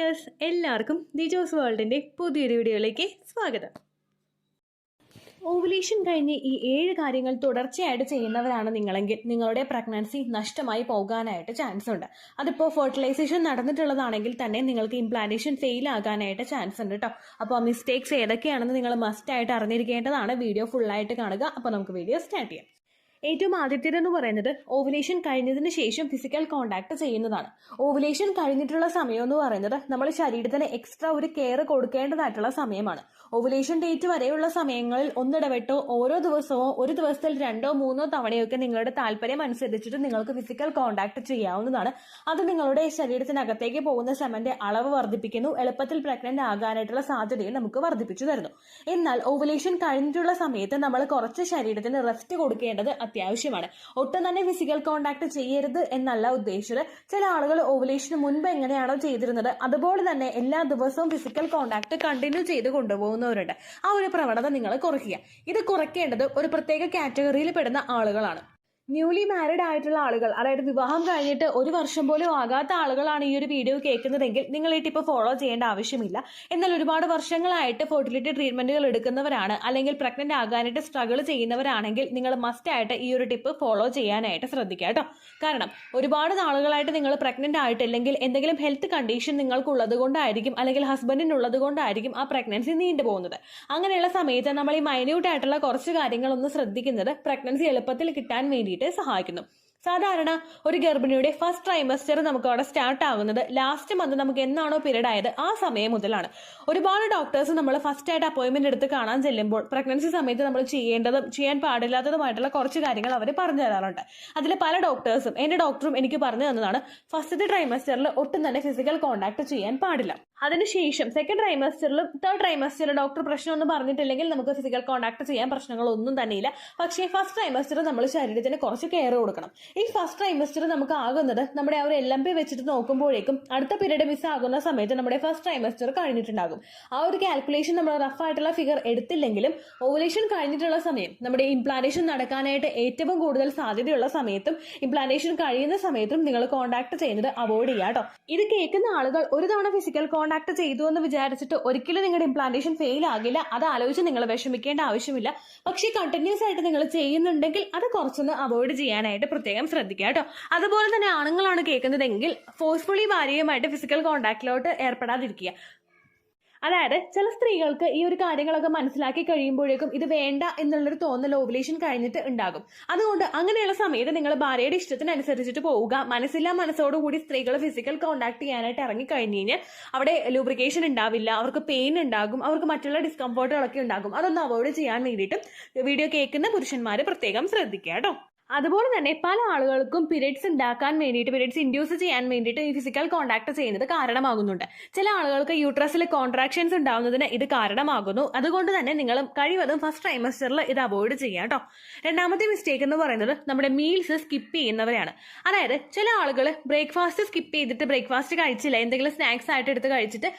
Dears, എല്ലാവർക്കും ദിജോസ് വേൾഡിൻ്റെ പുതിയൊരു വീഡിയോയിലേക്ക് സ്വാഗതം. ഓവുലേഷൻ കഴിഞ്ഞ് ഈ 7 കാര്യങ്ങൾ തുടർച്ചയായിട്ട് ചെയ്യുന്നവരാണ് നിങ്ങളെങ്കിൽ നിങ്ങളുടെ പ്രഗ്നൻസി നഷ്ടമായി പോകാനായിട്ട് ചാൻസ് ഉണ്ട്. അതിപ്പോൾ ഫെർട്ടിലൈസേഷൻ നടന്നിട്ടുള്ളതാണെങ്കിൽ തന്നെ നിങ്ങൾക്ക് ഇംപ്ലാന്റേഷൻ ഫെയിൽ ആകാനായിട്ട് ചാൻസ് ഉണ്ട് കേട്ടോ. അപ്പോൾ മിസ്റ്റേക്സ് ഏതൊക്കെയാണെന്ന് നിങ്ങൾ മസ്റ്റായിട്ട് അറിഞ്ഞിരിക്കേണ്ടതാണ്. വീഡിയോ ഫുള്ളായിട്ട് കാണുക. അപ്പോൾ നമുക്ക് വീഡിയോ സ്റ്റാർട്ട് ചെയ്യാം. ഏറ്റവും ആദ്യത്തേതെന്ന് പറയുന്നത് ഓവുലേഷൻ കഴിഞ്ഞതിന് ശേഷം ഫിസിക്കൽ കോണ്ടാക്ട് ചെയ്യുന്നതാണ്. ഓവുലേഷൻ കഴിഞ്ഞിട്ടുള്ള സമയം എന്ന് പറയുന്നത് നമ്മൾ ശരീരത്തിന് എക്സ്ട്രാ ഒരു കെയർ കൊടുക്കേണ്ടതായിട്ടുള്ള സമയമാണ്. ഓവുലേഷൻ ഡേറ്റ് വരെയുള്ള സമയങ്ങളിൽ ഒന്നിടവിട്ടോ ഓരോ ദിവസമോ ഒരു ദിവസത്തിൽ 2 or 3 തവണയൊക്കെ നിങ്ങളുടെ താല്പര്യം അനുസരിച്ചിട്ട് നിങ്ങൾക്ക് ഫിസിക്കൽ കോണ്ടാക്ട് ചെയ്യാവുന്നതാണ്. അത് നിങ്ങളുടെ ശരീരത്തിനകത്തേക്ക് പോകുന്ന സെമന്റെ അളവ് വർദ്ധിപ്പിക്കുന്നു, എളുപ്പത്തിൽ പ്രഗ്നന്റ് ആകാനായിട്ടുള്ള സാധ്യതയും നമുക്ക് വർദ്ധിപ്പിച്ചു തരുന്നു. എന്നാൽ ഓവുലേഷൻ കഴിഞ്ഞിട്ടുള്ള സമയത്ത് നമ്മൾ കുറച്ച് ശരീരത്തിന് റെസ്റ്റ് കൊടുക്കേണ്ടത് അത്യാവശ്യമാണ്. ഒട്ടും തന്നെ ഫിസിക്കൽ കോണ്ടാക്ട് ചെയ്യരുത് എന്നല്ല ഉദ്ദേശിച്ചത്. ചില ആളുകൾ ഓവുലേഷന് മുൻപ് എങ്ങനെയാണോ ചെയ്തിരുന്നത് അതുപോലെ തന്നെ എല്ലാ ദിവസവും ഫിസിക്കൽ കോണ്ടാക്ട് കണ്ടിന്യൂ ചെയ്ത് കൊണ്ടുപോകുന്നവരുണ്ട്. ആ ഒരു പ്രവണത നിങ്ങൾ കുറയ്ക്കുക. ഇത് കുറയ്ക്കേണ്ടത് ഒരു പ്രത്യേക കാറ്റഗറിയിൽ പെടുന്ന ആളുകളാണ്. ന്യൂലി മാരിഡ് ആയിട്ടുള്ള ആളുകൾ, അതായത് വിവാഹം കഴിഞ്ഞിട്ട് 1 വർഷം പോലും ആകാത്ത ആളുകളാണ് ഈ ഒരു വീഡിയോ കേൾക്കുന്നതെങ്കിൽ നിങ്ങൾ ഈ ടിപ്പ് ഫോളോ ചെയ്യേണ്ട ആവശ്യമില്ല. എന്നാൽ ഒരുപാട് വർഷങ്ങളായിട്ട് ഫെർട്ടിലിറ്റി ട്രീറ്റ്മെന്റുകൾ എടുക്കുന്നവരാണ് അല്ലെങ്കിൽ പ്രഗ്നന്റ് ആകാനായിട്ട് സ്ട്രഗിൾ ചെയ്യുന്നവരാണെങ്കിൽ നിങ്ങൾ മസ്റ്റ് ആയിട്ട് ഈ ഒരു ടിപ്പ് ഫോളോ ചെയ്യാനായിട്ട് ശ്രദ്ധിക്കുക കേട്ടോ. കാരണം ഒരുപാട് നാളുകളായിട്ട് നിങ്ങൾ പ്രഗ്നന്റ് ആയിട്ടില്ലെങ്കിൽ എന്തെങ്കിലും ഹെൽത്ത് കണ്ടീഷൻ നിങ്ങൾക്കുള്ളത് കൊണ്ടായിരിക്കും അല്ലെങ്കിൽ ഹസ്ബൻഡിനുള്ളത് കൊണ്ടായിരിക്കും ആ പ്രഗ്നൻസി നീണ്ടുപോകുന്നത്. അങ്ങനെയുള്ള സമയത്ത് നമ്മൾ ഈ മൈന്യൂട്ട് ആയിട്ടുള്ള കുറച്ച് കാര്യങ്ങളൊന്ന് ശ്രദ്ധിക്കുന്നത് പ്രഗ്നൻസി എളുപ്പത്തിൽ കിട്ടാൻ വേണ്ടി സഹായിക്കുന്നു. സാധാരണ ഒരു ഗർഭിണിയുടെ ഫസ്റ്റ് ട്രൈമസ്റ്റർ നമുക്ക് അവിടെ സ്റ്റാർട്ട് ആകുന്നത് ലാസ്റ്റ് മന്ത് നമുക്ക് എന്നാണോ പീരീഡ് ആയത് ആ സമയം മുതലാണ്. ഒരുപാട് ഡോക്ടേഴ്സ് നമ്മൾ ഫസ്റ്റ് ആയിട്ട് അപ്പോയിന്റ്മെന്റ് എടുത്ത് കാണാൻ ചെല്ലുമ്പോൾ പ്രഗ്നൻസി സമയത്ത് നമ്മൾ ചെയ്യേണ്ടതും ചെയ്യാൻ പാടില്ലാത്തതുമായിട്ടുള്ള കുറച്ച് കാര്യങ്ങൾ അവർ പറഞ്ഞു തരാറുണ്ട്. അതിൽ പല ഡോക്ടേഴ്സും എന്റെ ഡോക്ടറും എനിക്ക് പറഞ്ഞു തന്നതാണ് ഫസ്റ്റത്തെ ട്രൈമസ്റ്ററിൽ ഒട്ടും തന്നെ ഫിസിക്കൽ കോണ്ടാക്ട് ചെയ്യാൻ പാടില്ല. അതിനുശേഷം സെക്കൻഡ് ട്രൈമസ്റ്ററിലും തേർഡ് ട്രൈമസ്റ്ററിൽ ഡോക്ടർ പ്രശ്നമൊന്നും പറഞ്ഞിട്ടില്ലെങ്കിൽ നമുക്ക് ഫിസിക്കൽ കോണ്ടാക്ട് ചെയ്യാൻ പ്രശ്നങ്ങളൊന്നും തന്നെയില്ല. പക്ഷേ ഫസ്റ്റ് ട്രൈമസ്റ്റർ നമ്മൾ ശരീരത്തിന് കുറച്ച് കെയർ കൊടുക്കണം. ഈ ഫസ്റ്റ് ട്രൈമസ്റ്റർ നമുക്ക് ആകുന്നത് നമ്മുടെ ആ ഒരു LMP വെച്ചിട്ട് നോക്കുമ്പോഴേക്കും അടുത്ത പീരീഡ് മിസ് ആകുന്ന സമയത്ത് നമ്മുടെ ഫസ്റ്റ് ട്രൈമസ്റ്റർ കഴിഞ്ഞിട്ടുണ്ടാകും. ആ ഒരു കാൽക്കുലേഷൻ നമ്മൾ റഫ് ആയിട്ടുള്ള ഫിഗർ എടുത്തില്ലെങ്കിലും ഓവുലേഷൻ കഴിഞ്ഞിട്ടുള്ള സമയം നമ്മുടെ ഇംപ്ലാന്റേഷൻ നടക്കാനായിട്ട് ഏറ്റവും കൂടുതൽ സാധ്യതയുള്ള സമയത്തും ഇംപ്ലാന്റേഷൻ കഴിയുന്ന സമയത്തും നിങ്ങൾ കോണ്ടാക്ട് ചെയ്യുന്നത് അവോയ്ഡ് ചെയ്യുക കേട്ടോ. ഇത് കേൾക്കുന്ന ആളുകൾ ഒരു തവണ ഫിസിക്കൽ കോണ്ടാക്ട് ചെയ്തു എന്ന് വിചാരിച്ചിട്ട് ഒരിക്കലും നിങ്ങളുടെ ഇംപ്ലാന്റേഷൻ ഫെയിൽ ആകില്ല. അത് ആലോചിച്ച് നിങ്ങൾ വിഷമിക്കേണ്ട ആവശ്യമില്ല. പക്ഷേ കണ്ടിന്യൂസ് ആയിട്ട് നിങ്ങൾ ചെയ്യുന്നുണ്ടെങ്കിൽ അത് കുറച്ചൊന്ന് അവോയ്ഡ് ചെയ്യാനായിട്ട് പ്രത്യേകം ശ്രദ്ധിക്കുക കേട്ടോ. അതുപോലെ തന്നെ ആണുങ്ങളാണ് കേൾക്കുന്നതെങ്കിൽ ഫോഴ്സ്ഫുള്ളി ഭാര്യയുമായിട്ട് ഫിസിക്കൽ കോണ്ടാക്റ്റിലോട്ട് ഏർപ്പെടാതിരിക്കുക. അതായത് ചില സ്ത്രീകൾക്ക് ഈ ഒരു കാര്യങ്ങളൊക്കെ മനസ്സിലാക്കി കഴിയുമ്പോഴേക്കും ഇത് വേണ്ട എന്നുള്ളൊരു തോന്നൽ ഓവുലേഷൻ കഴിഞ്ഞിട്ട് ഉണ്ടാകും. അതുകൊണ്ട് അങ്ങനെയുള്ള സമയത്ത് നിങ്ങൾ ഭാര്യയുടെ ഇഷ്ടത്തിനനുസരിച്ചിട്ട് പോവുക. മനസ്സില്ലാ മനസ്സോടുകൂടി സ്ത്രീകൾ ഫിസിക്കൽ കോണ്ടാക്ട് ചെയ്യാനായിട്ട് ഇറങ്ങി കഴിഞ്ഞ് കഴിഞ്ഞാൽ അവിടെ ലൂബ്രിക്കേഷൻ ഉണ്ടാവില്ല, അവർക്ക് പെയിൻ ഉണ്ടാകും, അവർക്ക് മറ്റുള്ള ഡിസ്കംഫോർട്ടുകളൊക്കെ ഉണ്ടാകും. അതൊന്ന് അവോയ്ഡ് ചെയ്യാൻ വേണ്ടിയിട്ടും വീഡിയോ കേൾക്കുന്ന പുരുഷന്മാർ പ്രത്യേകം ശ്രദ്ധിക്കുക കേട്ടോ. അതുപോലെ തന്നെ പല ആളുകൾക്കും പീരിയഡ്സ് ഉണ്ടാക്കാൻ വേണ്ടിയിട്ട് പീരിയഡ്സ് ഇൻഡ്യൂസ് ചെയ്യാൻ വേണ്ടിയിട്ട് ഈ ഫിസിക്കൽ കോണ്ടാക്ട് ചെയ്യുന്നത് കാരണമാകുന്നുണ്ട്. ചില ആളുകൾക്ക് യൂട്രസിൽ കോൺട്രാക്ഷൻസ് ഉണ്ടാവുന്നതിന് ഇത് കാരണമാകുന്നു. അതുകൊണ്ട് തന്നെ നിങ്ങൾ കഴിവതും ഫസ്റ്റ് ട്രൈമസ്റ്ററിൽ ഇത് അവോയ്ഡ് ചെയ്യാം കേട്ടോ. രണ്ടാമത്തെ മിസ്റ്റേക്ക് എന്ന് പറയുന്നത് നമ്മുടെ മീൽസ് സ്കിപ്പ് ചെയ്യുന്നവരാണ്. അതായത് ചില ആളുകൾ ബ്രേക്ക്ഫാസ്റ്റ് സ്കിപ്പ് ചെയ്തിട്ട് ബ്രേക്ക്ഫാസ്റ്റ് കഴിച്ചില്ല, എന്തെങ്കിലും സ്നാക്സ് ആയിട്ട് എടുത്ത് കഴിച്ചിട്ട്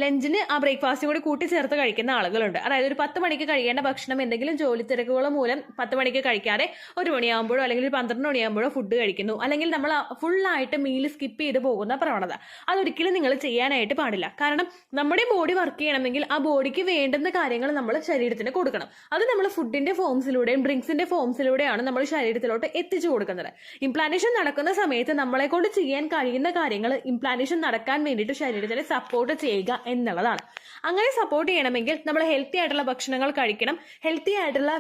ലഞ്ചിന് ആ ബ്രേക്ക്ഫാസ്റ്റും കൂടി കൂട്ടിച്ചേർത്ത് കഴിക്കുന്ന ആളുകളുണ്ട്. അതായത് ഒരു 10 മണിക്ക് കഴിക്കേണ്ട ഭക്ഷണം എന്തെങ്കിലും ജോലി തിരക്കുകൾ മൂലം 10 മണിക്ക് കഴിക്കാതെ 1 മണിയാകുമ്പോഴോ അല്ലെങ്കിൽ 12 മണിയാകുമ്പോഴോ ഫുഡ് കഴിക്കുന്നു. അല്ലെങ്കിൽ നമ്മൾ ഫുള്ളായിട്ട് മീൽ സ്കിപ്പ് ചെയ്ത് പോകുന്ന പ്രവണത അതൊരിക്കലും നിങ്ങൾ ചെയ്യാനായിട്ട് പാടില്ല. കാരണം നമ്മുടെ ബോഡി വർക്ക് ചെയ്യണമെങ്കിൽ ആ ബോഡിക്ക് വേണ്ടുന്ന കാര്യങ്ങൾ നമ്മൾ ശരീരത്തിന് കൊടുക്കണം. അത് നമ്മൾ ഫുഡിന്റെ ഫോംസിലൂടെയും ഡ്രിങ്ക്സിന്റെ ഫോംസിലൂടെയാണ് നമ്മൾ ശരീരത്തിലോട്ട് എത്തിച്ചു കൊടുക്കുന്നത്. ഇംപ്ലാന്റേഷൻ നടക്കുന്ന സമയത്ത് നമ്മളെ കൊണ്ട് ചെയ്യാൻ കഴിയുന്ന കാര്യങ്ങൾ ഇംപ്ലാന്റേഷൻ നടക്കാൻ വേണ്ടിയിട്ട് ശരീരത്തിനെ സപ്പോർട്ട് ചെയ്യുക എന്നുള്ളതാണ്. അങ്ങനെ സപ്പോർട്ട് ചെയ്യണമെങ്കിൽ നമ്മൾ ഹെൽത്തി ആയിട്ടുള്ള ഭക്ഷണങ്ങൾ കഴിക്കണം, ഹെൽത്തി ആയിട്ടുള്ള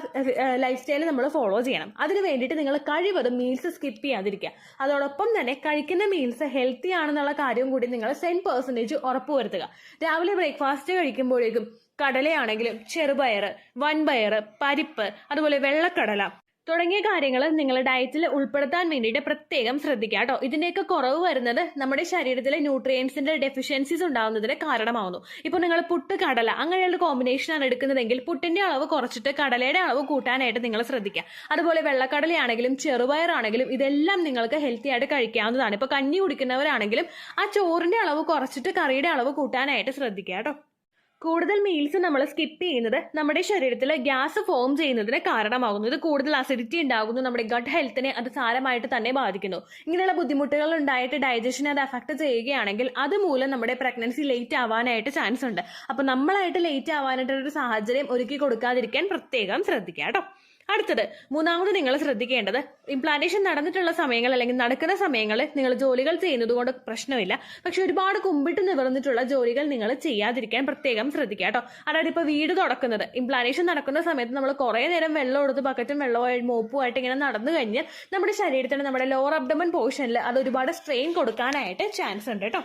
ലൈഫ് സ്റ്റൈൽ നമ്മൾ ഫോളോ ചെയ്യണം. അതിന് വേണ്ടിയിട്ട് നിങ്ങൾ കഴിവതും മീൽസ് സ്കിപ്പ് ചെയ്യാതിരിക്കുക. അതോടൊപ്പം തന്നെ കഴിക്കുന്ന മീൽസ് ഹെൽത്തി ആണെന്നുള്ള കാര്യവും കൂടി നിങ്ങൾ 100% ഉറപ്പുവരുത്തുക. രാവിലെ ബ്രേക്ക്ഫാസ്റ്റ് കഴിക്കുമ്പോഴേക്കും കടലയാണെങ്കിലും ചെറുപയർ, വൻപയർ, പരിപ്പ്, അതുപോലെ വെള്ളക്കടല തുടങ്ങിയ കാര്യങ്ങൾ നിങ്ങളുടെ ഡയറ്റിൽ ഉൾപ്പെടുത്താൻ വേണ്ടിയിട്ട് പ്രത്യേകം ശ്രദ്ധിക്കുക കേട്ടോ. ഇതിന്റെയൊക്കെ കുറവ് വരുന്നത് നമ്മുടെ ശരീരത്തിലെ ന്യൂട്രിയൻസിന്റെ ഡെഫിഷ്യൻസീസ് ഉണ്ടാകുന്നതിന് കാരണമാവുന്നു. ഇപ്പോൾ നിങ്ങൾ പുട്ട് കടല അങ്ങനെയുള്ള കോമ്പിനേഷനാണ് എടുക്കുന്നതെങ്കിൽ പുട്ടിന്റെ അളവ് കുറച്ചിട്ട് കടലയുടെ അളവ് കൂട്ടാനായിട്ട് നിങ്ങൾ ശ്രദ്ധിക്കുക. അതുപോലെ വെള്ളക്കടലയാണെങ്കിലും ചെറുപയറാണെങ്കിലും ഇതെല്ലാം നിങ്ങൾക്ക് ഹെൽത്തി ആയിട്ട് കഴിക്കാവുന്നതാണ്. ഇപ്പോൾ കഞ്ഞി കുടിക്കുന്നവരാണെങ്കിലും ആ ചോറിന്റെ അളവ് കുറച്ചിട്ട് കറിയുടെ അളവ് കൂട്ടാനായിട്ട് ശ്രദ്ധിക്കുക കേട്ടോ. കൂടുതൽ മീൽസ് നമ്മൾ സ്കിപ്പ് ചെയ്യുന്നത് നമ്മുടെ ശരീരത്തിൽ ഗ്യാസ് ഫോം ചെയ്യുന്നതിന് കാരണമാകുന്നു. ഇത് കൂടുതൽ അസിഡിറ്റി ഉണ്ടാകുന്നു, നമ്മുടെ ഗട്ട് ഹെൽത്തിനെ അത് സാരമായിട്ട് തന്നെ ബാധിക്കുന്നു. ഇങ്ങനെയുള്ള ബുദ്ധിമുട്ടുകൾ ഉണ്ടായിട്ട് ഡൈജഷനെ അത് അഫക്ട് ചെയ്യുകയാണെങ്കിൽ അതുമൂലം നമ്മുടെ പ്രഗ്നൻസി ലേറ്റ് ആവാനായിട്ട് ചാൻസ് ഉണ്ട്. അപ്പൊ നമ്മളായിട്ട് ലേറ്റ് ആവാനായിട്ടൊരു സാഹചര്യം ഒരുക്കി കൊടുക്കാതിരിക്കാൻ പ്രത്യേകം ശ്രദ്ധിക്കുക കേട്ടോ. അടുത്തത് മൂന്നാമത് നിങ്ങൾ ശ്രദ്ധിക്കേണ്ടത്, ഇംപ്ലാന്റേഷൻ നടന്നിട്ടുള്ള സമയങ്ങൾ അല്ലെങ്കിൽ നടക്കുന്ന സമയങ്ങളിൽ നിങ്ങൾ ജോലികൾ ചെയ്യുന്നത് കൊണ്ട് പ്രശ്നമില്ല. പക്ഷെ ഒരുപാട് കുമ്പിട്ട് നിവർന്നിട്ടുള്ള ജോലികൾ നിങ്ങൾ ചെയ്യാതിരിക്കാൻ പ്രത്യേകം ശ്രദ്ധിക്കുക കേട്ടോ. അതായത് ഇപ്പൊ വീട് തുടക്കുന്നത്, ഇംപ്ലാന്റേഷൻ നടക്കുന്ന സമയത്ത് നമ്മൾ കുറെ നേരം വെള്ളം എടുത്ത് ബക്കറ്റും വെള്ളവും മോപ്പുമായിട്ട് ഇങ്ങനെ നടന്നു കഴിഞ്ഞാൽ നമ്മുടെ ശരീരത്തിന് നമ്മുടെ ലോവർ അബ്ഡമൻ പോർഷനിൽ അത് ഒരുപാട് സ്ട്രെയിൻ കൊടുക്കാനായിട്ട് ചാൻസ് ഉണ്ട് കേട്ടോ.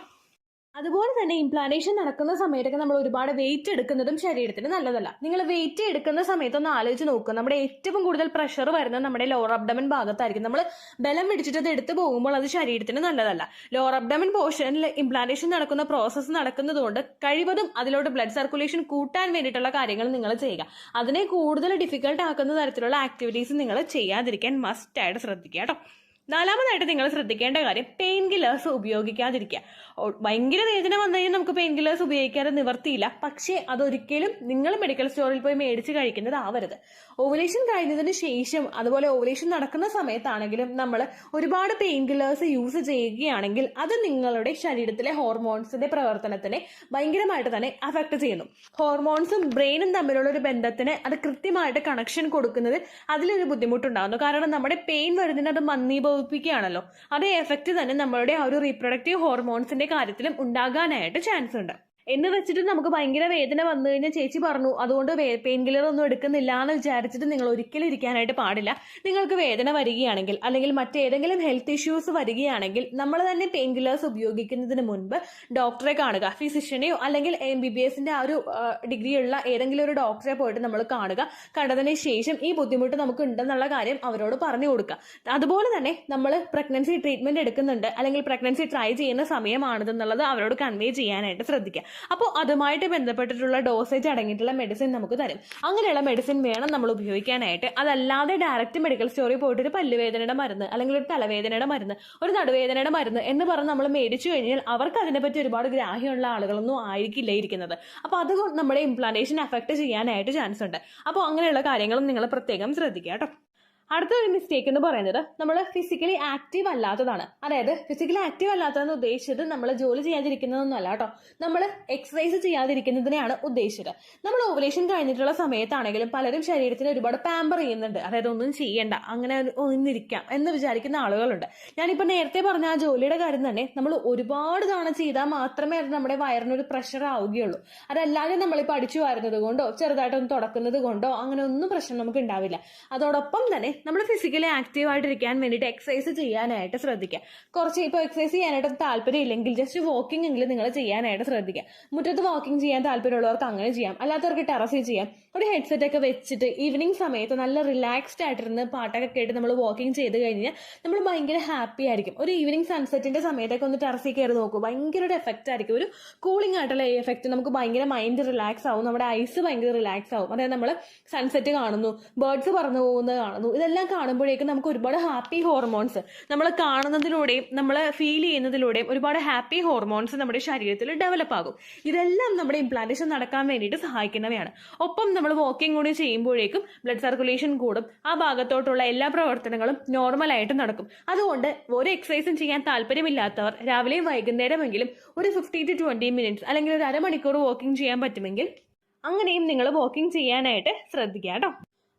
അതുപോലെ തന്നെ ഇംപ്ലാന്റേഷൻ നടക്കുന്ന സമയത്തൊക്കെ നമ്മൾ ഒരുപാട് വെയിറ്റ് എടുക്കുന്നതും ശരീരത്തിന് നല്ലതല്ല. നിങ്ങൾ വെയിറ്റ് എടുക്കുന്ന സമയത്ത് ഒന്ന് ആലോചിച്ച് നോക്കുക, നമ്മുടെ ഏറ്റവും കൂടുതൽ പ്രഷർ വരുന്നത് നമ്മുടെ ലോവർ അബ്ഡമൻ ഭാഗത്തായിരിക്കും. നമ്മൾ ബലം പിടിച്ചിട്ട് അത് എടുത്തു പോകുമ്പോൾ അത് ശരീരത്തിന് നല്ലതല്ല. ലോവർ അബ്ഡമൻ പോർഷനിൽ ഇംപ്ലാന്റേഷൻ നടക്കുന്ന പ്രോസസ്സ് നടക്കുന്നത് കൊണ്ട് കഴിവതും അതിലോട്ട് ബ്ലഡ് സർക്കുലേഷൻ കൂട്ടാൻ വേണ്ടിയിട്ടുള്ള കാര്യങ്ങൾ നിങ്ങൾ ചെയ്യുക. അതിനെ കൂടുതൽ ഡിഫിക്കൽട്ട് ആക്കുന്ന തരത്തിലുള്ള ആക്ടിവിറ്റീസ് നിങ്ങൾ ചെയ്യാതിരിക്കാൻ മസ്റ്റ് ആയിട്ട് ശ്രദ്ധിക്കുക കേട്ടോ. നാലാമതായിട്ട് നിങ്ങൾ ശ്രദ്ധിക്കേണ്ട കാര്യം, പെയിൻ കില്ലേഴ്സ് ഉപയോഗിക്കാതിരിക്കുക. ഭയങ്കര വേദന വന്നു കഴിഞ്ഞാൽ നമുക്ക് പെയിൻ കില്ലേഴ്സ് ഉപയോഗിക്കാതെ നിവർത്തിയില്ല. പക്ഷേ അതൊരിക്കലും നിങ്ങൾ മെഡിക്കൽ സ്റ്റോറിൽ പോയി മേടിച്ച് കഴിക്കുന്നത് ആവരുത്. ഓവുലേഷൻ കഴിഞ്ഞതിന് ശേഷം അതുപോലെ ഓവുലേഷൻ നടക്കുന്ന സമയത്താണെങ്കിലും നമ്മൾ ഒരുപാട് പെയിൻ കില്ലേഴ്സ് യൂസ് ചെയ്യുകയാണെങ്കിൽ അത് നിങ്ങളുടെ ശരീരത്തിലെ ഹോർമോൺസിന്റെ പ്രവർത്തനത്തിനെ ഭയങ്കരമായിട്ട് തന്നെ അഫക്ട് ചെയ്യുന്നു. ഹോർമോൺസും ബ്രെയിനും തമ്മിലുള്ള ഒരു ബന്ധത്തിന് അത് കൃത്യമായിട്ട് കണക്ഷൻ കൊടുക്കുന്നത് അതിലൊരു ബുദ്ധിമുട്ടുണ്ടാകുന്നു. കാരണം നമ്മുടെ പെയിൻ വരുന്നതിന് അത് മന്ദീഭവിപ്പിക്കുകയാണല്ലോ. അതേ എഫക്റ്റ് തന്നെ നമ്മളുടെ ആ ഒരു റീപ്രൊഡക്റ്റീവ് ഹോർമോൺസിന്റെ കാര്യത്തിലും ഉണ്ടാകാനായിട്ട് ചാൻസ് ഉണ്ട്. എന്ന് വെച്ചിട്ട് നമുക്ക് ഭയങ്കര വേദന വന്നു കഴിഞ്ഞാൽ ചേച്ചി പറഞ്ഞു അതുകൊണ്ട് പെയിൻ കില്ലർ ഒന്നും എടുക്കുന്നില്ല എന്ന് വിചാരിച്ചിട്ട് നിങ്ങൾ ഒരിക്കലും ഇരിക്കാനായിട്ട് പാടില്ല. നിങ്ങൾക്ക് വേദന വരികയാണെങ്കിൽ അല്ലെങ്കിൽ മറ്റേതെങ്കിലും ഹെൽത്ത് ഇഷ്യൂസ് വരികയാണെങ്കിൽ നമ്മൾ തന്നെ പെയിൻ കില്ലേഴ്സ് ഉപയോഗിക്കുന്നതിന് മുൻപ് ഡോക്ടറെ കാണുക. ഫിസിഷ്യനെയോ അല്ലെങ്കിൽ MBBSന്റെ ആ ഒരു ഡിഗ്രി ഉള്ള ഏതെങ്കിലും ഒരു ഡോക്ടറെ പോയിട്ട് നമ്മൾ കാണുക. കണ്ടതിന് ശേഷം ഈ ബുദ്ധിമുട്ട് നമുക്ക് ഉണ്ടെന്നുള്ള കാര്യം അവരോട് പറഞ്ഞു കൊടുക്കുക. അതുപോലെ തന്നെ നമ്മൾ പ്രഗ്നൻസി ട്രീറ്റ്മെന്റ് എടുക്കുന്നുണ്ട് അല്ലെങ്കിൽ പ്രഗ്നൻസി ട്രൈ ചെയ്യുന്ന സമയമാണിതെന്നുള്ളത് അവരോട് കൺവേ ചെയ്യാനായിട്ട് ശ്രദ്ധിക്കുക. അപ്പോൾ അതുമായിട്ട് ബന്ധപ്പെട്ടിട്ടുള്ള ഡോസേജ് അടങ്ങിയിട്ടുള്ള മെഡിസിൻ നമുക്ക് തരും. അങ്ങനെയുള്ള മെഡിസിൻ വേണം നമ്മൾ ഉപയോഗിക്കാനായിട്ട്. അതല്ലാതെ ഡയറക്റ്റ് മെഡിക്കൽ സ്റ്റോറിൽ പോയിട്ട് ഒരു പല്ലുവേദനയുടെ മരുന്ന് അല്ലെങ്കിൽ ഒരു തലവേദനയുടെ മരുന്ന്, ഒരു നടുവേദനയുടെ മരുന്ന് എന്ന് പറഞ്ഞ് നമ്മൾ മേടിച്ചു കഴിഞ്ഞാൽ അവർക്ക് അതിനെപ്പറ്റി ഒരുപാട് ഗ്രാഹ്യമുള്ള ആളുകളൊന്നും ആയിരിക്കില്ല ഇരിക്കുന്നത്. അപ്പോൾ അത് നമ്മുടെ ഇംപ്ലാന്റേഷൻ അഫക്ട് ചെയ്യാനായിട്ട് ചാൻസ് ഉണ്ട്. അപ്പോൾ അങ്ങനെയുള്ള കാര്യങ്ങളും നിങ്ങൾ പ്രത്യേകം ശ്രദ്ധിക്കുക കേട്ടോ. അടുത്തൊരു മിസ്റ്റേക്ക് എന്ന് പറയുന്നത് നമ്മൾ ഫിസിക്കലി ആക്റ്റീവ് അല്ലാത്തതാണ്. അതായത് ഫിസിക്കലി ആക്റ്റീവ് അല്ലാത്തതെന്ന് ഉദ്ദേശിച്ചത് നമ്മൾ ജോലി ചെയ്യാതിരിക്കുന്നതൊന്നും അല്ല കേട്ടോ. നമ്മൾ എക്സസൈസ് ചെയ്യാതിരിക്കുന്നതിനെയാണ് ഉദ്ദേശിച്ചത്. നമ്മൾ ഓവുലേഷൻ കഴിഞ്ഞിട്ടുള്ള സമയത്താണെങ്കിലും പലരും ശരീരത്തിന് ഒരുപാട് പാമ്പർ ചെയ്യുന്നുണ്ട്. അതായത് ഒന്നും ചെയ്യണ്ട, അങ്ങനെ ഒന്നിരിക്കാം എന്ന് വിചാരിക്കുന്ന ആളുകളുണ്ട്. ഞാനിപ്പോൾ നേരത്തെ പറഞ്ഞ ആ ജോലിയുടെ കാര്യം തന്നെ നമ്മൾ ഒരുപാട് തവണ ചെയ്താൽ മാത്രമേ അത് നമ്മുടെ വയറിനൊരു പ്രഷർ ആവുകയുള്ളൂ. അതല്ലാതെ നമ്മളിപ്പോൾ അടിച്ചു വാരുന്നത് കൊണ്ടോ ചെറുതായിട്ടൊന്ന് തുടക്കുന്നത് കൊണ്ടോ അങ്ങനെ ഒന്നും പ്രശ്നം നമുക്ക് ഉണ്ടാവില്ല. അതോടൊപ്പം തന്നെ നമ്മൾ ഫിസിക്കലി ആക്റ്റീവ് ആയിട്ടിരിക്കാൻ വേണ്ടിയിട്ട് എക്സസൈസ് ചെയ്യാനായിട്ട് ശ്രദ്ധിക്കുക. കുറച്ച് ഇപ്പോൾ എക്സസൈസ് ചെയ്യാനായിട്ട് താല്പര്യം ഇല്ലെങ്കിൽ ജസ്റ്റ് വാക്കിംഗ് എങ്കിലും നിങ്ങൾ ചെയ്യാനായിട്ട് ശ്രദ്ധിക്കുക. മുറ്റത്ത് വാക്കിംഗ് ചെയ്യാൻ താല്പര്യമുള്ളവർക്ക് അങ്ങനെ ചെയ്യാം, അല്ലാത്തവർക്ക് ടെറസിൽ ചെയ്യാം. ഒരു ഹെഡ്സെറ്റ് ഒക്കെ വെച്ചിട്ട് ഈവനിങ് സമയത്ത് നല്ല റിലാക്സ്ഡ് ആയിട്ടിരുന്ന് പാട്ടൊക്കെ കേട്ട് നമ്മൾ വാക്കിംഗ് ചെയ്ത് കഴിഞ്ഞാൽ നമ്മൾ ഭയങ്കര ഹാപ്പി ആയിരിക്കും. ഒരു ഈവനിങ് സൺസെറ്റിന്റെ സമയത്തൊക്കെ ഒന്ന് ടെറസിൽ കയറി നോക്കൂ, ഭയങ്കര ഒരു എഫക്റ്റ് ആയിരിക്കും. ഒരു കൂളിംഗ് ആയിട്ടുള്ള എഫക്റ്റ്, നമുക്ക് ഭയങ്കര മൈൻഡ് റിലാക്സ് ആവും, നമ്മുടെ ഐസ് ഭയങ്കര റിലാക്സ് ആവും. അതായത് നമ്മൾ സൺസെറ്റ് കാണുന്നു, ബേർഡ്സ് പറന്നു പോകുന്നത് കാണുന്നു, ഇതെല്ലാം കാണുമ്പോഴേക്കും നമുക്ക് ഒരുപാട് ഹാപ്പി ഹോർമോൺസ് നമ്മൾ കാണുന്നതിലൂടെയും നമ്മൾ ഫീൽ ചെയ്യുന്നതിലൂടെയും ഒരുപാട് ഹാപ്പി ഹോർമോൺസ് നമ്മുടെ ശരീരത്തിൽ ഡെവലപ്പ് ആകും. ഇതെല്ലാം നമ്മുടെ ഇംപ്ലാന്റേഷൻ നടക്കാൻ വേണ്ടിയിട്ട് സഹായിക്കുന്നവയാണ്. ഒപ്പം നമ്മൾ വാക്കിംഗ് കൂടി ചെയ്യുമ്പോഴേക്കും ബ്ലഡ് സർക്കുലേഷൻ കൂടും, ആ ഭാഗത്തോട്ടുള്ള എല്ലാ പ്രവർത്തനങ്ങളും നോർമലായിട്ട് നടക്കും. അതുകൊണ്ട് ഒരു എക്സസൈസും ചെയ്യാൻ താല്പര്യമില്ലാത്തവർ രാവിലെയും വൈകുന്നേരമെങ്കിലും ഒരു 15 to 20 മിനിറ്റ്സ് അല്ലെങ്കിൽ ഒരു അരമണിക്കൂർ വാക്കിംഗ് ചെയ്യാൻ പറ്റുമെങ്കിൽ അങ്ങനെയും നിങ്ങൾ വാക്കിംഗ് ചെയ്യാനായിട്ട് ശ്രദ്ധിക്കുക കേട്ടോ.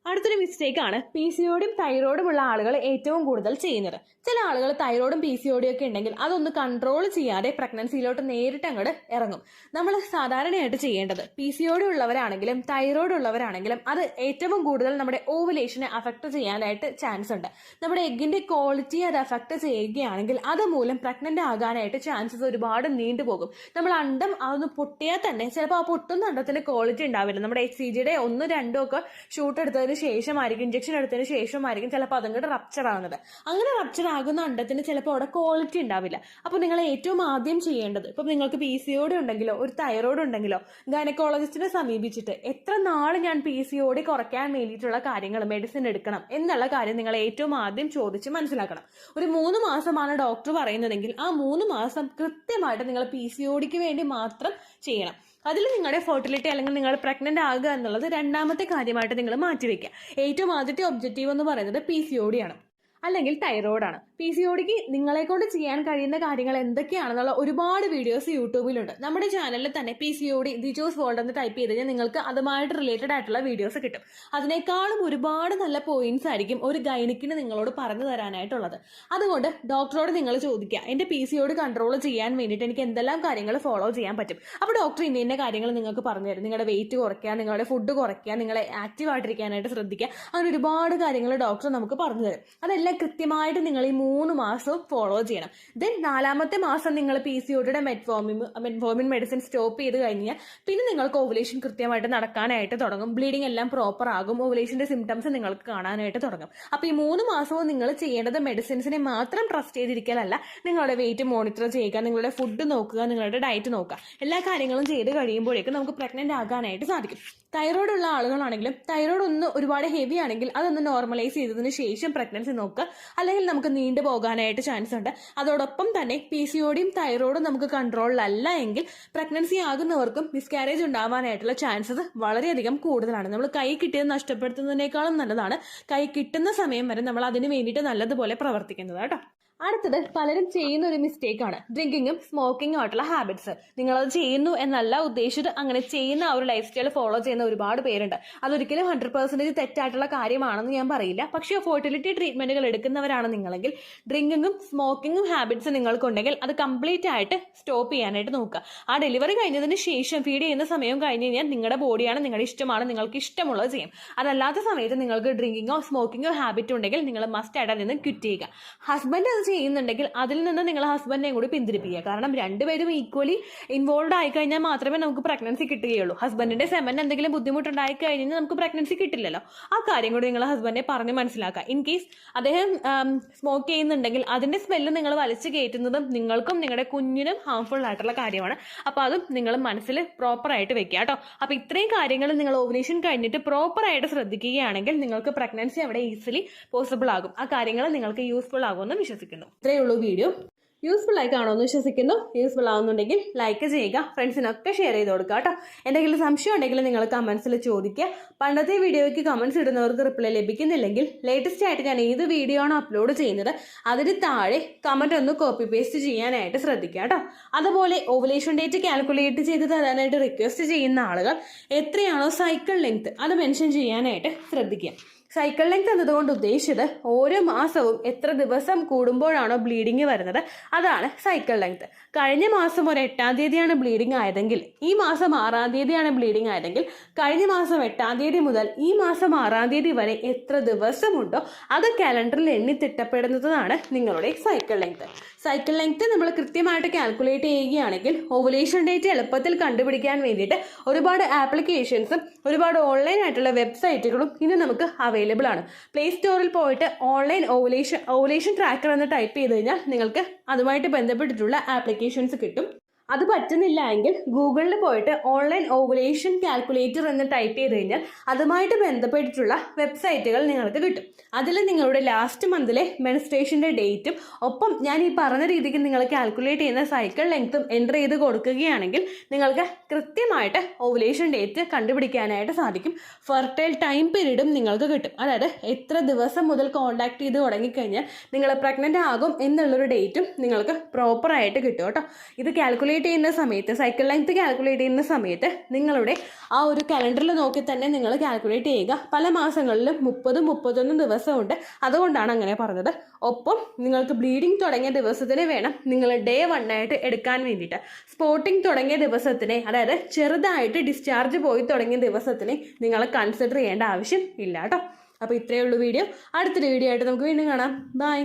അടുത്തൊരു മിസ്റ്റേക്ക് ആണ് PCODയും തൈറോയിഡും ഉള്ള ആളുകൾ ഏറ്റവും കൂടുതൽ ചെയ്യുന്നത്. ചില ആളുകൾ തൈറോയിഡും PCODയും ഒക്കെ ഉണ്ടെങ്കിൽ അതൊന്ന് കൺട്രോൾ ചെയ്യാതെ പ്രഗ്നൻസിയിലോട്ട് നേരിട്ട് അങ്ങോട്ട് ഇറങ്ങും. നമ്മൾ സാധാരണയായിട്ട് ചെയ്യേണ്ടത് PCOD ഉള്ളവരാണെങ്കിലും തൈറോയിഡ് ഉള്ളവരാണെങ്കിലും അത് ഏറ്റവും കൂടുതൽ നമ്മുടെ ഓവുലേഷനെ അഫക്ട് ചെയ്യാനായിട്ട് ചാൻസ് ഉണ്ട്. നമ്മുടെ എഗ്ഗിന്റെ ക്വാളിറ്റി അത് അഫക്ട് ചെയ്യുകയാണെങ്കിൽ അതുമൂലം പ്രഗ്നന്റ് ആകാനായിട്ട് ചാൻസസ് ഒരുപാട് നീണ്ടുപോകും. നമ്മൾ അണ്ടം അതൊന്ന് പൊട്ടിയാൽ തന്നെ ചിലപ്പോൾ ആ പൊട്ടുന്ന അണ്ടത്തിന്റെ ക്വാളിറ്റി ഉണ്ടാവില്ല. നമ്മുടെ HCGയുടെ 1, 2 ഒക്കെ ഷൂട്ട് എടുത്തതിന് ശേഷമായിരിക്കും, ഇഞ്ചക്ഷൻ എടുത്തതിന് ശേഷമായിരിക്കും ചിലപ്പോൾ അതങ്ങോട്ട് റപ്ചർ ആകുന്നത്. അങ്ങനെ റപ്ചർ ആകുന്ന അണ്ടത്തിന് ചിലപ്പോൾ അവിടെ ക്വാളിറ്റി ഉണ്ടാവില്ല. അപ്പോൾ നിങ്ങൾ ഏറ്റവും ആദ്യം ചെയ്യേണ്ടത്, ഇപ്പം നിങ്ങൾക്ക് PCOD ഉണ്ടെങ്കിലോ ഒരു തൈറോയിഡ് ഉണ്ടെങ്കിലോ ഗൈനക്കോളജിസ്റ്റിനെ സമീപിച്ചിട്ട് എത്ര നാൾ ഞാൻ PCOD കുറയ്ക്കാൻ വേണ്ടിയിട്ടുള്ള കാര്യങ്ങൾ മെഡിസിൻ എടുക്കണം എന്നുള്ള കാര്യം നിങ്ങൾ ഏറ്റവും ആദ്യം ചോദിച്ച് മനസ്സിലാക്കണം. ഒരു 3 മാസമാണ് ഡോക്ടർ പറയുന്നതെങ്കിൽ ആ 3 മാസം കൃത്യമായിട്ട് നിങ്ങൾ PCODക്ക് വേണ്ടി മാത്രം ചെയ്യണം. അതിൽ നിങ്ങളുടെ ഫെർട്ടിലിറ്റി അല്ലെങ്കിൽ നിങ്ങൾ പ്രഗ്നന്റ് ആകുക എന്നുള്ളത് രണ്ടാമത്തെ കാര്യമായിട്ട് നിങ്ങൾ മാറ്റിവെക്കുക. ഏറ്റവും ആദ്യത്തെ ഒബ്ജക്റ്റീവ് എന്ന് പറയുന്നത് PCOD ആണ്, അല്ലെങ്കിൽ തൈറോയിഡാണ്. PCODക്ക് നിങ്ങളെ കൊണ്ട് ചെയ്യാൻ കഴിയുന്ന കാര്യങ്ങൾ എന്തൊക്കെയാണെന്നുള്ള ഒരുപാട് വീഡിയോസ് യൂട്യൂബിലുണ്ട്. നമ്മുടെ ചാനലിൽ തന്നെ PCOD ദിജോസ് വേൾഡ് എന്ന് ടൈപ്പ് ചെയ്ത് കഴിഞ്ഞാൽ നിങ്ങൾക്ക് അതുമായിട്ട് റിലേറ്റഡ് ആയിട്ടുള്ള വീഡിയോസ് കിട്ടും. അതിനേക്കാളും ഒരുപാട് നല്ല പോയിന്റ്സ് ആയിരിക്കും ഒരു ഗൈനിക്കിന് നിങ്ങളോട് പറഞ്ഞു തരാനായിട്ടുള്ളത്. അതുകൊണ്ട് ഡോക്ടറോട് നിങ്ങൾ ചോദിക്കുക, എൻ്റെ PCOD കൺട്രോൾ ചെയ്യാൻ വേണ്ടിയിട്ട് എനിക്ക് എന്തെല്ലാം കാര്യങ്ങൾ ഫോളോ ചെയ്യാൻ പറ്റും. അപ്പോൾ ഡോക്ടർ ഇന്ന കാര്യങ്ങൾ നിങ്ങൾക്ക് പറഞ്ഞു തരും. നിങ്ങളുടെ വെയിറ്റ് കുറയ്ക്കുക, നിങ്ങളുടെ ഫുഡ് കുറയ്ക്കുക, നിങ്ങളെ ആക്റ്റീവ് ആയിട്ടിരിക്കാനായിട്ട് ശ്രദ്ധിക്കുക, അങ്ങനെ ഒരുപാട് കാര്യങ്ങൾ ഡോക്ടർ നമുക്ക് പറഞ്ഞു തരും. അതെല്ലാം കൃത്യമായിട്ട് നിങ്ങൾ ഈ 3 മാസവും ഫോളോ ചെയ്യണം. ദെൻ 4ാമത്തെ മാസം നിങ്ങൾ PCODയുടെ മെറ്റ്ഫോർമിൻ മെഡിസിൻ സ്റ്റോപ്പ് ചെയ്ത് കഴിഞ്ഞാൽ പിന്നെ നിങ്ങൾക്ക് ഓവുലേഷൻ കൃത്യമായിട്ട് നടക്കാനായിട്ട് തുടങ്ങും. ബ്ലീഡിംഗ് എല്ലാം പ്രോപ്പർ ആകും. ഓവുലേഷന്റെ സിംറ്റംസ് നിങ്ങൾക്ക് കാണാനായിട്ട് തുടങ്ങും. അപ്പോൾ ഈ 3 മാസവും നിങ്ങൾ ചെയ്യേണ്ടത് മെഡിസിൻസിനെ മാത്രം ട്രസ്റ്റ് ചെയ്തിരിക്കലല്ല, നിങ്ങളുടെ വെയിറ്റ് മോണിറ്റർ ചെയ്യുക, നിങ്ങളുടെ ഫുഡ് നോക്കുക, നിങ്ങളുടെ ഡയറ്റ് നോക്കുക. എല്ലാ കാര്യങ്ങളും ചെയ്ത് കഴിയുമ്പോഴേക്കും നമുക്ക് പ്രഗ്നന്റ് ആകാനായിട്ട് സാധിക്കും. തൈറോയ്ഡ് ഉള്ള ആളുകളാണെങ്കിലും തൈറോയ്ഡ് ഒന്ന് ഒരുപാട് ഹെവി ആണെങ്കിൽ അതൊന്ന് നോർമലൈസ് ചെയ്തതിന് ശേഷം പ്രഗ്നൻസി നോക്കുക, അല്ലെങ്കിൽ നമുക്ക് നീണ്ടു പോകാനായിട്ട് ചാൻസ് ഉണ്ട്. അതോടൊപ്പം തന്നെ PCODയും തൈറോയ്ഡും നമുക്ക് കൺട്രോളിലല്ല എങ്കിൽ പ്രഗ്നൻസി ആകുന്നവർക്കും മിസ്കാരേജ് ഉണ്ടാവാനായിട്ടുള്ള ചാൻസസ് വളരെയധികം കൂടുതലാണ്. നമ്മൾ കൈ കിട്ടിയത് നഷ്ടപ്പെടുത്തുന്നതിനേക്കാളും നല്ലതാണ് കൈ കിട്ടുന്ന സമയം വരെ നമ്മൾ അതിന് വേണ്ടിയിട്ട് നല്ലതുപോലെ പ്രവർത്തിക്കുന്നത് കേട്ടോ. അടുത്തത് പലരും ചെയ്യുന്ന ഒരു മിസ്റ്റേക്കാണ് ഡ്രിങ്കിങ്ങും സ്മോക്കിങ്ങും ആയിട്ടുള്ള ഹാബിറ്റ്സ്. നിങ്ങളത് ചെയ്യുന്നു എന്നല്ല ഉദ്ദേശിച്ചിട്ട് അങ്ങനെ ചെയ്യുന്ന ആ ഒരു ലൈഫ് സ്റ്റൈൽ ഫോളോ ചെയ്യുന്ന ഒരുപാട് പേരുണ്ട്. അതൊരിക്കലും 100% തെറ്റായിട്ടുള്ള കാര്യമാണെന്ന് ഞാൻ പറയില്ല. പക്ഷേ ഫെർട്ടിലിറ്റി ട്രീറ്റ്മെന്റുകൾ എടുക്കുന്നവരാണ് നിങ്ങളെങ്കിൽ ഡ്രിങ്കിങ്ങും സ്മോക്കിങ്ങും ഹാബിറ്റ്സ് നിങ്ങൾക്കുണ്ടെങ്കിൽ അത് കംപ്ലീറ്റ് ആയിട്ട് സ്റ്റോപ്പ് ചെയ്യാനായിട്ട് നോക്കുക. ആ ഡെലിവറി കഴിഞ്ഞതിന് ശേഷം ഫീഡ് ചെയ്യുന്ന സമയം കഴിഞ്ഞ് കഴിഞ്ഞാൽ നിങ്ങളുടെ ബോഡിയാണ്, നിങ്ങളുടെ ഇഷ്ടമാണ്, നിങ്ങൾക്ക് ഇഷ്ടമുള്ളത് ചെയ്യും. അതല്ലാത്ത സമയത്ത് നിങ്ങൾക്ക് ഡ്രിങ്കിങ്ങോ സ്മോക്കിങ്ങോ ഹാബിറ്റ് ഉണ്ടെങ്കിൽ നിങ്ങൾ മസ്റ്റ് ആയിട്ട് അതിൽ നിന്ന് ക്വിറ്റ് ചെയ്യുക. ഹസ്ബൻഡ് അത് ചെയ്യുന്നുണ്ടെങ്കിൽ അതിൽ നിന്ന് നിങ്ങൾ ഹസ്ബൻഡിനെയും കൂടി പിന്തിരിപ്പിക്കുക. കാരണം രണ്ടുപേരും ഈക്വലി ഇൻവോൾവ് ആയി കഴിഞ്ഞാൽ മാത്രമേ നമുക്ക് പ്രഗ്നൻസി കിട്ടുകയുള്ളൂ. ഹസ്ബൻഡിന്റെ സെമൻ എന്തെങ്കിലും ബുദ്ധിമുട്ടുണ്ടായി കഴിഞ്ഞാൽ നമുക്ക് പ്രഗ്നൻസി കിട്ടില്ലല്ലോ. ആ കാര്യം കൂടി നിങ്ങൾ ഹസ്ബൻഡിനെ പറഞ്ഞ് മനസ്സിലാക്കുക. ഇൻ കേസ് അദ്ദേഹം സ്മോക്ക് ചെയ്യുന്നുണ്ടെങ്കിൽ അതിന്റെ സ്മെല്ല് നിങ്ങൾ വലിച്ചു കയറ്റുന്നതും നിങ്ങൾക്കും നിങ്ങളുടെ കുഞ്ഞിനും ഹാർംഫുൾ ആയിട്ടുള്ള കാര്യമാണ്. അപ്പൊ അതും നിങ്ങൾ മനസ്സിൽ പ്രോപ്പറായിട്ട് വെക്കുക കേട്ടോ. അപ്പൊ ഇത്രയും കാര്യങ്ങൾ നിങ്ങൾ ഓവുലേഷൻ കഴിഞ്ഞിട്ട് പ്രോപ്പറായിട്ട് ശ്രദ്ധിക്കുകയാണെങ്കിൽ നിങ്ങൾക്ക് പ്രഗ്നൻസി അവിടെ ഈസിലി പോസിബിൾ ആകും. ആ കാര്യങ്ങൾ നിങ്ങൾക്ക് യൂസ്ഫുൾ ആകുമെന്ന് വിശ്വസിക്കുന്നു. ഇത്രയേ ഉള്ളൂ വീഡിയോ. യൂസ്ഫുൾ ആയി കാണുമെന്ന് വിശ്വസിക്കുന്നു. യൂസ്ഫുൾ ആവുന്നുണ്ടെങ്കിൽ ലൈക്ക് ചെയ്യുക, ഫ്രണ്ട്സിനൊക്കെ ഷെയർ ചെയ്ത് കൊടുക്കുക കേട്ടോ. എന്തെങ്കിലും സംശയം ഉണ്ടെങ്കിൽ നിങ്ങൾ കമന്റ്സിൽ ചോദിക്കുക. പണ്ടത്തെ വീഡിയോയ്ക്ക് കമന്റ്സ് ഇടുന്നവർക്ക് റിപ്ലൈ ലഭിക്കുന്നില്ലെങ്കിൽ ലേറ്റസ്റ്റ് ആയിട്ട് ഞാൻ ഏത് വീഡിയോ ആണോ അപ്ലോഡ് ചെയ്യുന്നത് അതിന് താഴെ കമന്റ് ഒന്ന് കോപ്പി പേസ്റ്റ് ചെയ്യാനായിട്ട് ശ്രദ്ധിക്കുക കേട്ടോ. അതുപോലെ ഓവുലേഷൻ ഡേറ്റ് കാൽക്കുലേറ്റ് ചെയ്ത് തരാനായിട്ട് റിക്വസ്റ്റ് ചെയ്യുന്ന ആളുകൾ എത്രയാണോ സൈക്കിൾ ലെങ്ത് അത് മെൻഷൻ ചെയ്യാനായിട്ട് ശ്രദ്ധിക്കുക. സൈക്കിൾ ലെങ്ത് എന്നതുകൊണ്ട് ഉദ്ദേശിച്ചത് ഓരോ മാസവും എത്ര ദിവസം കൂടുമ്പോഴാണോ ബ്ലീഡിങ് വരുന്നത് അതാണ് സൈക്കിൾ ലെങ്ത്. കഴിഞ്ഞ മാസം ഒരു 8-ാം തീയതിയാണ് ബ്ലീഡിങ് ആയതെങ്കിൽ ഈ മാസം 6-ാം തീയതിയാണ് ബ്ലീഡിങ് ആയതെങ്കിൽ കഴിഞ്ഞ മാസം 8-ാം തീയതി മുതൽ ഈ മാസം 6-ാം തീയതി വരെ എത്ര ദിവസമുണ്ടോ അത് കാലണ്ടറിൽ എണ്ണി തിട്ടപ്പെടുന്നതാണ് നിങ്ങളുടെ സൈക്കിൾ ലെങ്ത്. സൈക്കിൾ ലെങ്ത് നമ്മൾ കൃത്യമായിട്ട് കാൽക്കുലേറ്റ് ചെയ്യുകയാണെങ്കിൽ ഓവുലേഷൻ ഡേറ്റ് എളുപ്പത്തിൽ കണ്ടുപിടിക്കാൻ വേണ്ടിയിട്ട് ഒരുപാട് ആപ്ലിക്കേഷൻസും ഒരുപാട് ഓൺലൈൻ ആയിട്ടുള്ള വെബ്സൈറ്റുകളും ഇന്ന് നമുക്ക് അവൈലബിൾ ആണ്. പ്ലേ സ്റ്റോറിൽ പോയിട്ട് ഓൺലൈൻ ഓവുലേഷൻ ട്രാക്കർ എന്ന് ടൈപ്പ് ചെയ്ത് കഴിഞ്ഞാൽ നിങ്ങൾക്ക് അതുമായിട്ട് ബന്ധപ്പെട്ടിട്ടുള്ള ആപ്ലിക്കേഷൻസ് കിട്ടും. അത് പറ്റുന്നില്ല എങ്കിൽ ഗൂഗിളിൽ പോയിട്ട് ഓൺലൈൻ ഓവുലേഷൻ കാൽക്കുലേറ്റർ എന്ന് ടൈപ്പ് ചെയ്ത് കഴിഞ്ഞാൽ അതുമായിട്ട് ബന്ധപ്പെട്ടിട്ടുള്ള വെബ്സൈറ്റുകൾ നിങ്ങൾക്ക് കിട്ടും. അതിൽ നിങ്ങളുടെ ലാസ്റ്റ് മന്തിലെ മെൻസ്ട്രേഷൻ്റെ ഡേറ്റും ഒപ്പം ഞാൻ ഈ പറഞ്ഞ രീതിക്ക് നിങ്ങൾ കാൽക്കുലേറ്റ് ചെയ്യുന്ന സൈക്കിൾ ലെങ്ത്തും എൻ്റർ ചെയ്ത് കൊടുക്കുകയാണെങ്കിൽ നിങ്ങൾക്ക് കൃത്യമായിട്ട് ഓവുലേഷൻ ഡേറ്റ് കണ്ടുപിടിക്കാനായിട്ട് സാധിക്കും. ഫെർട്ടൈൽ ടൈം പീരീഡും നിങ്ങൾക്ക് കിട്ടും. അതായത് എത്ര ദിവസം മുതൽ കോൺടാക്ട് ചെയ്ത് തുടങ്ങിക്കഴിഞ്ഞാൽ നിങ്ങൾ പ്രഗ്നൻ്റ് ആകും എന്നുള്ളൊരു ഡേറ്റും നിങ്ങൾക്ക് പ്രോപ്പറായിട്ട് കിട്ടും കേട്ടോ. ഇത് കാൽക്കുലേറ്റ് ചെയ്യുന്ന സമയത്ത് സൈക്കിൾ ലെങ്ത് കാൽക്കുലേറ്റ് ചെയ്യുന്ന സമയത്ത് നിങ്ങളുടെ ആ ഒരു കലണ്ടറിൽ നോക്കി തന്നെ നിങ്ങൾ കാൽക്കുലേറ്റ് ചെയ്യുക. പല മാസങ്ങളിലും 30-31 ദിവസമുണ്ട്, അതുകൊണ്ടാണ് അങ്ങനെ പറഞ്ഞത്. ഒപ്പം നിങ്ങൾക്ക് ബ്ലീഡിങ് തുടങ്ങിയ ദിവസത്തിന് വേണം നിങ്ങൾ ഡേ 1 ആയിട്ട് എടുക്കാൻ വേണ്ടിയിട്ട്. സ്പോട്ടിങ് തുടങ്ങിയ ദിവസത്തിനെ, അതായത് ചെറുതായിട്ട് ഡിസ്ചാർജ് പോയി തുടങ്ങിയ ദിവസത്തിനെ നിങ്ങൾ കൺസിഡർ ചെയ്യേണ്ട ആവശ്യം ഇല്ല കേട്ടോ. അപ്പോൾ ഇത്രയേ ഉള്ളൂ വീഡിയോ. അടുത്തൊരു വീഡിയോ ആയിട്ട് നമുക്ക് വീണ്ടും കാണാം. ബൈ.